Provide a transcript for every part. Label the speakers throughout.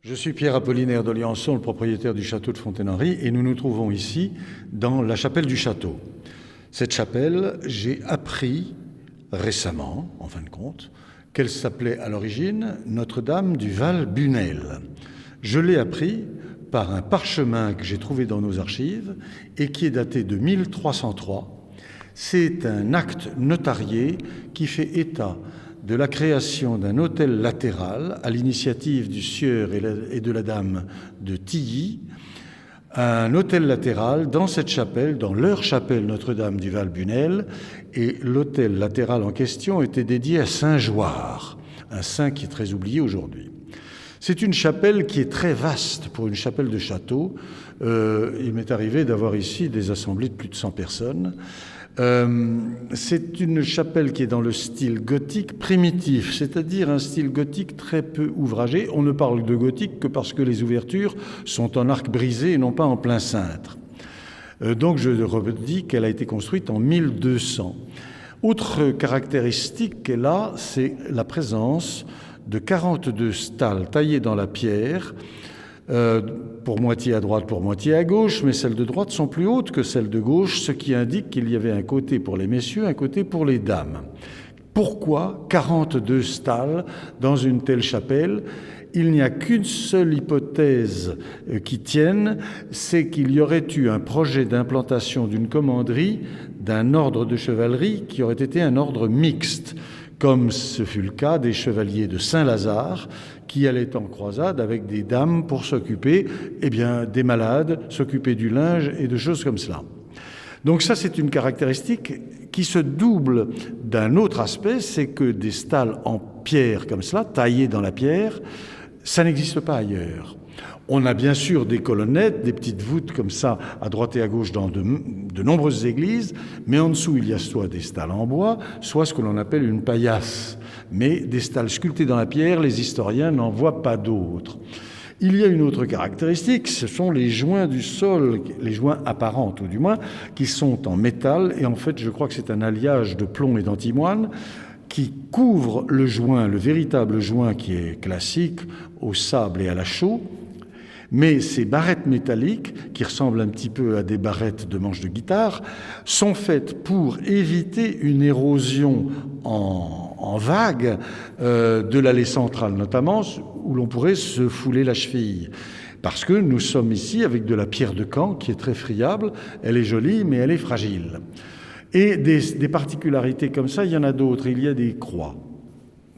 Speaker 1: Je suis Pierre Apollinaire d'Oliançon, le propriétaire du château de Fontaine-Henry, et nous nous trouvons ici dans la chapelle du château. Cette chapelle, j'ai appris récemment, en fin de compte, qu'elle s'appelait à l'origine Notre-Dame du Val-Bunel. Je l'ai appris par un parchemin que j'ai trouvé dans nos archives et qui est daté de 1303. C'est un acte notarié qui fait état de la création d'un hôtel latéral à l'initiative du sieur et de la dame de Tilly, un hôtel latéral dans cette chapelle, dans leur chapelle Notre-Dame du Val-Bunel, et l'hôtel latéral en question était dédié à Saint-Joire, un saint qui est très oublié aujourd'hui. C'est une chapelle qui est très vaste pour une chapelle de château. Il m'est arrivé d'avoir ici des assemblées de plus de 100 personnes. C'est une chapelle qui est dans le style gothique primitif, c'est-à-dire un style gothique très peu ouvragé. On ne parle de gothique que parce que les ouvertures sont en arc brisé et non pas en plein cintre. Donc je redis qu'elle a été construite en 1200. Autre caractéristique qu'elle a, c'est la présence de 42 stalles taillées dans la pierre, pour moitié à droite, pour moitié à gauche, mais celles de droite sont plus hautes que celles de gauche, ce qui indique qu'il y avait un côté pour les messieurs, un côté pour les dames. Pourquoi 42 stalles dans une telle chapelle ? Il n'y a qu'une seule hypothèse qui tienne, c'est qu'il y aurait eu un projet d'implantation d'une commanderie d'un ordre de chevalerie qui aurait été un ordre mixte, comme ce fut le cas des chevaliers de Saint-Lazare, qui allaient en croisade avec des dames pour s'occuper des malades, s'occuper du linge et de choses comme cela. Donc ça, c'est une caractéristique qui se double d'un autre aspect, c'est que des stalles en pierre comme cela, taillées dans la pierre, ça n'existe pas ailleurs. On a bien sûr des colonnettes, des petites voûtes comme ça à droite et à gauche dans de nombreuses églises, mais en dessous il y a soit des stalles en bois, soit ce que l'on appelle une paillasse. Mais des stalles sculptées dans la pierre, les historiens n'en voient pas d'autres. Il y a une autre caractéristique, ce sont les joints du sol, les joints apparents tout du moins, qui sont en métal, et en fait je crois que c'est un alliage de plomb et d'antimoine, qui couvre le joint, le véritable joint qui est classique, au sable et à la chaux. Mais ces barrettes métalliques, qui ressemblent un petit peu à des barrettes de manche de guitare, sont faites pour éviter une érosion en vague de l'allée centrale notamment, où l'on pourrait se fouler la cheville. Parce que nous sommes ici avec de la pierre de Caen qui est très friable, elle est jolie mais elle est fragile. Et des particularités comme ça, il y en a d'autres. Il y a des croix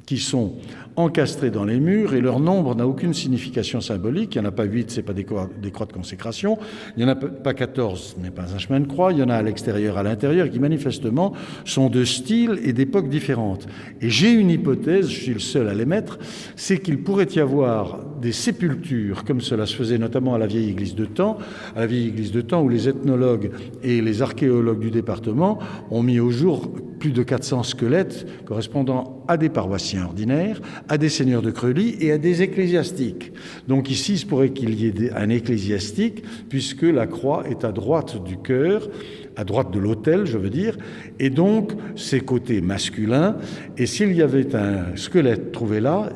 Speaker 1: qui sont encastrées dans les murs et leur nombre n'a aucune signification symbolique. Il n'y en a pas 8, ce n'est pas des croix de consécration. Il n'y en a pas 14, ce n'est pas un chemin de croix. Il y en a à l'extérieur, à l'intérieur, qui manifestement sont de styles et d'époques différentes. Et j'ai une hypothèse, je suis le seul à l'émettre, c'est qu'il pourrait y avoir des sépultures, comme cela se faisait notamment à la vieille église de Thaon, où les ethnologues et les archéologues du département ont mis au jour plus de 400 squelettes correspondant à des paroissiens ordinaires, à des seigneurs de Creully et à des ecclésiastiques. Donc ici, il se pourrait qu'il y ait un ecclésiastique, puisque la croix est à droite du chœur, à droite de l'autel, je veux dire, et donc ses côtés masculins. Et s'il y avait un squelette trouvé là,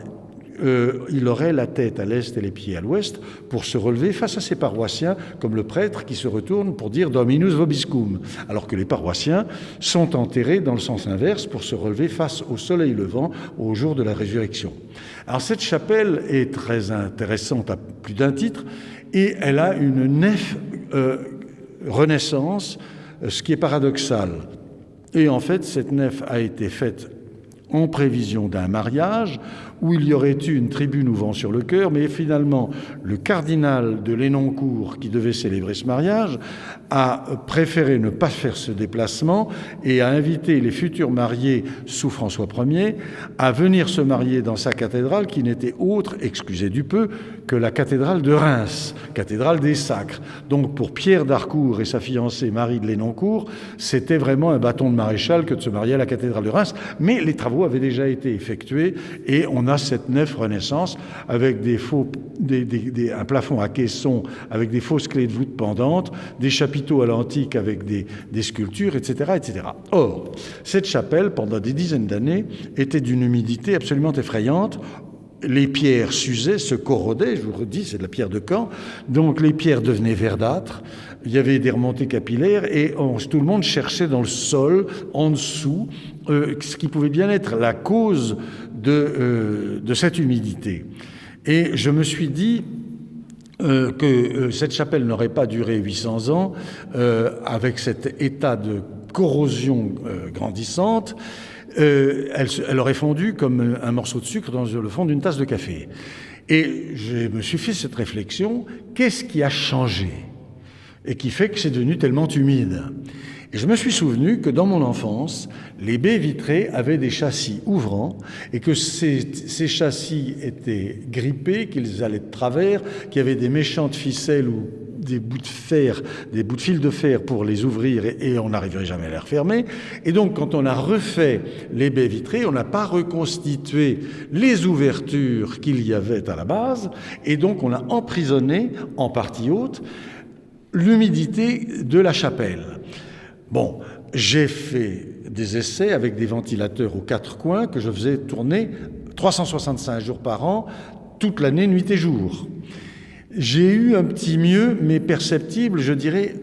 Speaker 1: il aurait la tête à l'est et les pieds à l'ouest pour se relever face à ses paroissiens, comme le prêtre qui se retourne pour dire Dominus vobiscum, alors que les paroissiens sont enterrés dans le sens inverse pour se relever face au soleil levant au jour de la résurrection. Alors cette chapelle est très intéressante à plus d'un titre et elle a une nef Renaissance, ce qui est paradoxal. Et en fait, cette nef a été faite en prévision d'un mariage où il y aurait eu une tribune ouvrant sur le chœur, mais finalement, le cardinal de Lenoncourt, qui devait célébrer ce mariage, a préféré ne pas faire ce déplacement et a invité les futurs mariés sous François Ier à venir se marier dans sa cathédrale, qui n'était autre, excusez du peu, que la cathédrale de Reims, cathédrale des Sacres. Donc pour Pierre d'Harcourt et sa fiancée Marie de Lenoncourt, c'était vraiment un bâton de maréchal que de se marier à la cathédrale de Reims, mais les travaux avaient déjà été effectués et on a cette nef Renaissance avec un plafond à caisson avec des fausses clés de voûte pendantes, des chapiteaux à l'antique avec des sculptures, etc., etc. Or, cette chapelle, pendant des dizaines d'années, était d'une humidité absolument effrayante, les pierres s'usaient, se corrodaient, je vous le redis, c'est de la pierre de Caen, donc les pierres devenaient verdâtres, il y avait des remontées capillaires et tout le monde cherchait dans le sol, en dessous, ce qui pouvait bien être la cause de cette humidité. Et je me suis dit que cette chapelle n'aurait pas duré 800 ans avec cet état de corrosion grandissante. Elle aurait fondu comme un morceau de sucre dans le fond d'une tasse de café. Et je me suis fait cette réflexion, qu'est-ce qui a changé et qui fait que c'est devenu tellement humide? Et je me suis souvenu que dans mon enfance, les baies vitrées avaient des châssis ouvrants et que ces châssis étaient grippés, qu'ils allaient de travers, qu'il y avait des méchantes ficelles ou des bouts de fer, des bouts de fil de fer pour les ouvrir et on n'arriverait jamais à les refermer. Et donc, quand on a refait les baies vitrées, on n'a pas reconstitué les ouvertures qu'il y avait à la base et donc on a emprisonné, en partie haute, l'humidité de la chapelle. Bon, j'ai fait des essais avec des ventilateurs aux 4 coins que je faisais tourner 365 jours par an, toute l'année, nuit et jour. J'ai eu un petit mieux, mais perceptible, je dirais,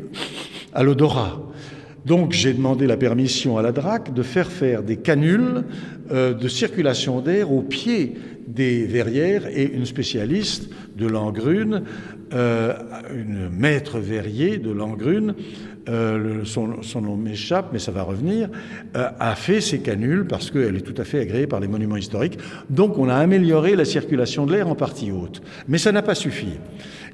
Speaker 1: à l'odorat. Donc j'ai demandé la permission à la DRAC de faire des canules de circulation d'air au pied des verrières et une spécialiste de Langrune, une maître verrier de Langrune, son nom m'échappe, mais ça va revenir, a fait ces canules parce qu'elle est tout à fait agréée par les monuments historiques. Donc on a amélioré la circulation de l'air en partie haute. Mais ça n'a pas suffi.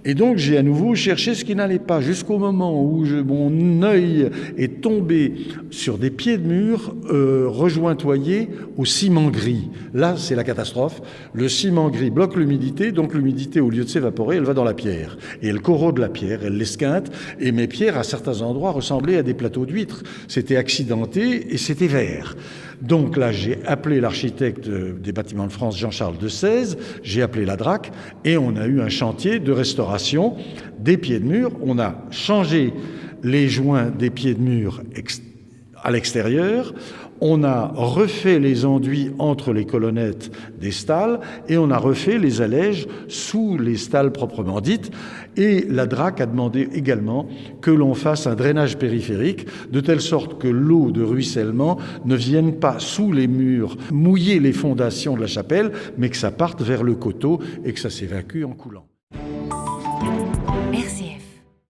Speaker 1: Et donc j'ai à nouveau cherché ce qui n'allait pas, jusqu'au moment où mon œil est tombé sur des pieds de mur rejointoyés au ciment gris. Là, c'est la catastrophe. Le ciment gris bloque l'humidité, donc l'humidité, au lieu de s'évaporer, elle va dans la pierre. Et elle corrode la pierre, elle l'esquinte, et mes pierres, à certains endroits, ressemblaient à des plateaux d'huîtres. C'était accidenté et c'était vert. Donc là, j'ai appelé l'architecte des Bâtiments de France, Jean-Charles Desèze, j'ai appelé la DRAC, et on a eu un chantier de restauration des pieds de mur. On a changé les joints des pieds de mur à l'extérieur, on a refait les enduits entre les colonnettes des stalles et on a refait les allèges sous les stalles proprement dites. Et la DRAC a demandé également que l'on fasse un drainage périphérique de telle sorte que l'eau de ruissellement ne vienne pas sous les murs mouiller les fondations de la chapelle, mais que ça parte vers le coteau et que ça s'évacue en coulant.